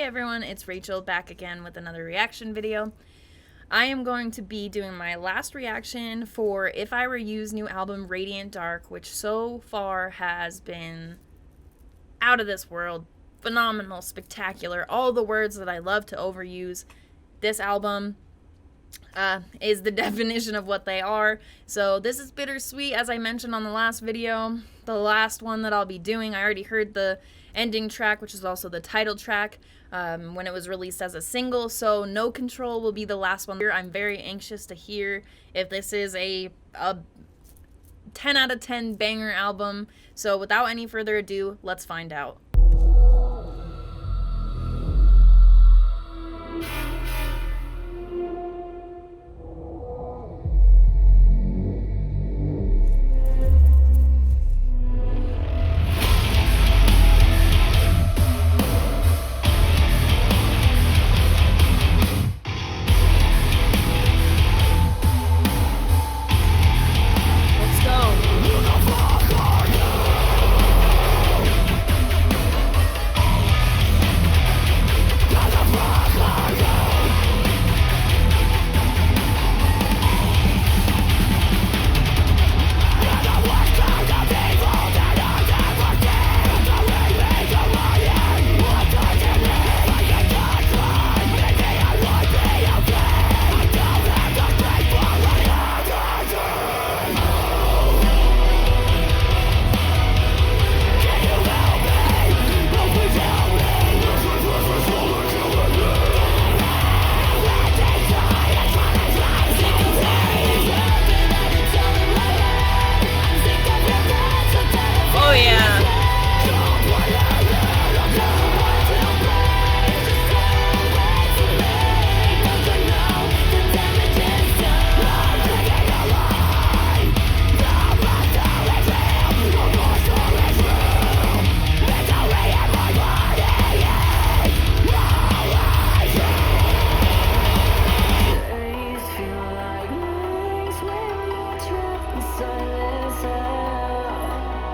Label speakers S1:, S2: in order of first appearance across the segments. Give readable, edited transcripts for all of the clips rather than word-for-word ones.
S1: everyone, it's Rachel back again with another reaction video. I am going to be doing my last reaction for If I Were You's new album Radiant Dark, which so far has been out of this world, phenomenal, spectacular, all the words that I love to overuse. This album is the definition of what they are. So this is bittersweet, as I mentioned on the last video, the last one that I'll be doing. I already heard the ending track, which is also the title track, when it was released as a single, so No Control will be the last one. I'm very anxious to hear if this is a 10 out of 10 banger album. So without any further ado, let's find out.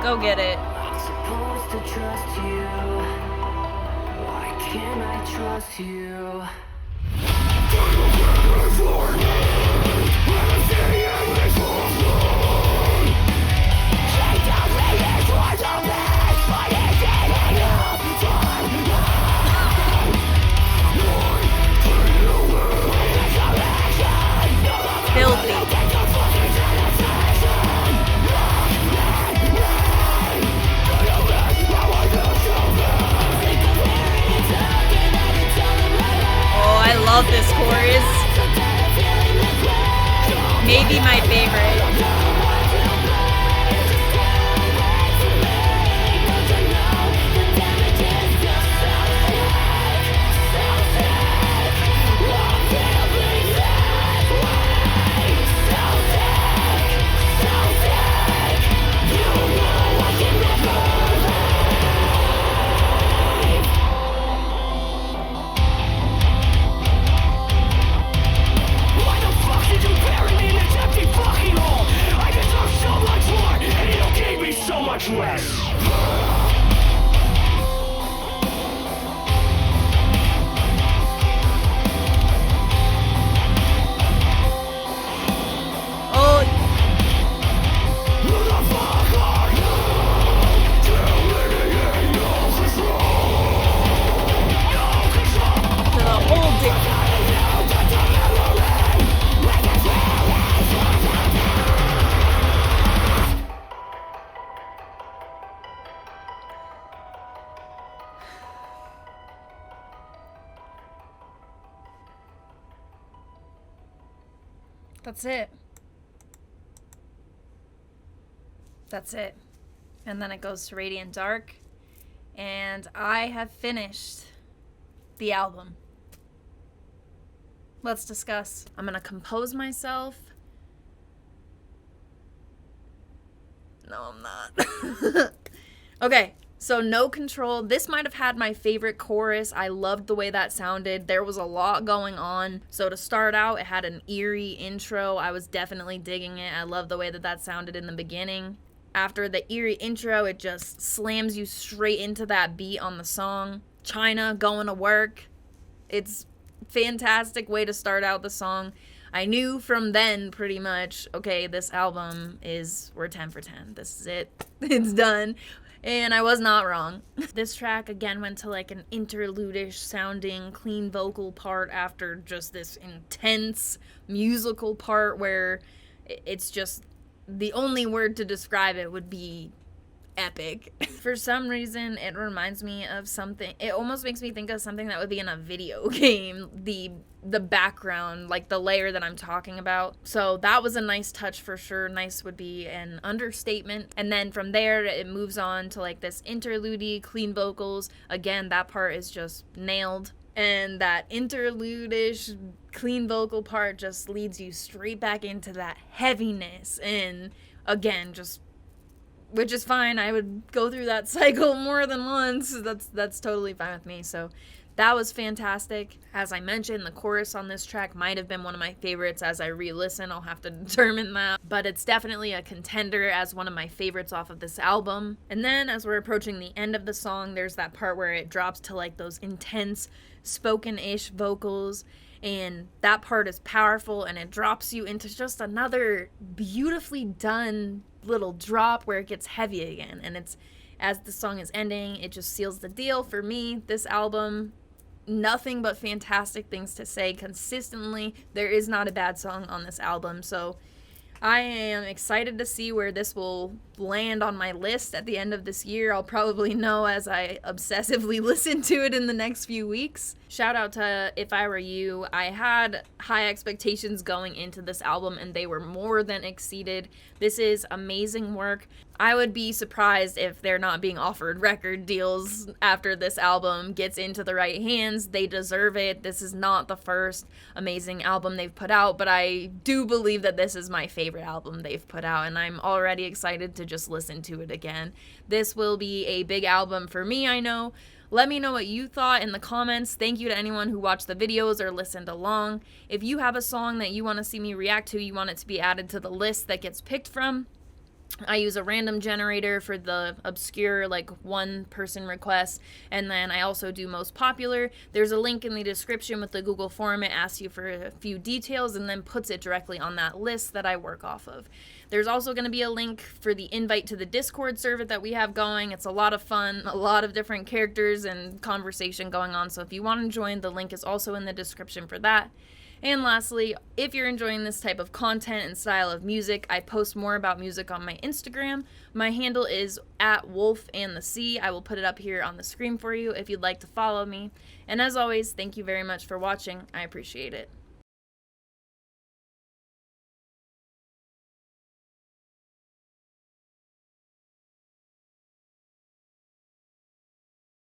S1: Go get it.
S2: I'm supposed to trust you. Why can't I trust you?
S1: Love this chorus. Maybe my favorite. That's it. That's it. And then it goes to Radiant Dark. And I have finished the album. Let's discuss. I'm gonna compose myself. No, I'm not. Okay. So No Control, this might have had my favorite chorus. I loved the way that sounded. There was a lot going on. So to start out, it had an eerie intro. I was definitely digging it. I love the way that that sounded in the beginning. After the eerie intro, it just slams you straight into that beat on the song. China going to work. It's fantastic way to start out the song. I knew from then pretty much, okay, this album we're 10 for 10. This is it. It's done. And I was not wrong. This track again went to like an interlude-ish sounding clean vocal part after just this intense musical part where it's just, the only word to describe it would be epic. For some reason, it reminds me of something. It almost makes me think of something that would be in a video game. The background, like the layer that I'm talking about. So that was a nice touch for sure. Nice would be an understatement. And then from there, it moves on to like this interlude, clean vocals. Again, that part is just nailed. And that interlude-ish clean vocal part just leads you straight back into that heaviness. And again, just, which is fine. I would go through that cycle more than once. That's totally fine with me. So that was fantastic. As I mentioned, the chorus on this track might have been one of my favorites. As I re-listen, I'll have to determine that. But it's definitely a contender as one of my favorites off of this album. And then as we're approaching the end of the song, there's that part where it drops to like those intense spoken-ish vocals. And that part is powerful, and it drops you into just another beautifully done little drop where it gets heavy again. And it's, as the song is ending, it just seals the deal for me. This album, nothing but fantastic things to say consistently. There is not a bad song on this album, so I am excited to see where this will land on my list at the end of this year. I'll probably know as I obsessively listen to it in the next few weeks. Shout out to If I Were You. I had high expectations going into this album, and they were more than exceeded. This is amazing work. I would be surprised if they're not being offered record deals after this album gets into the right hands. They deserve it. This is not the first amazing album they've put out, but I do believe that this is my favorite album they've put out, and I'm already excited to just listen to it again. This will be a big album for me, I know. Let me know what you thought in the comments. Thank you to anyone who watched the videos or listened along. If you have a song that you want to see me react to, you want it to be added to the list that gets picked from, I use a random generator for the obscure, like, one-person requests, and then I also do most popular. There's a link in the description with the Google form. It asks you for a few details and then puts it directly on that list that I work off of. There's also going to be a link for the invite to the Discord server that we have going. It's a lot of fun, a lot of different characters and conversation going on, so if you want to join, the link is also in the description for that. And lastly, if you're enjoying this type of content and style of music, I post more about music on my Instagram. My handle is @wolfandthesea. I will put it up here on the screen for you if you'd like to follow me. And as always, thank you very much for watching. I appreciate it.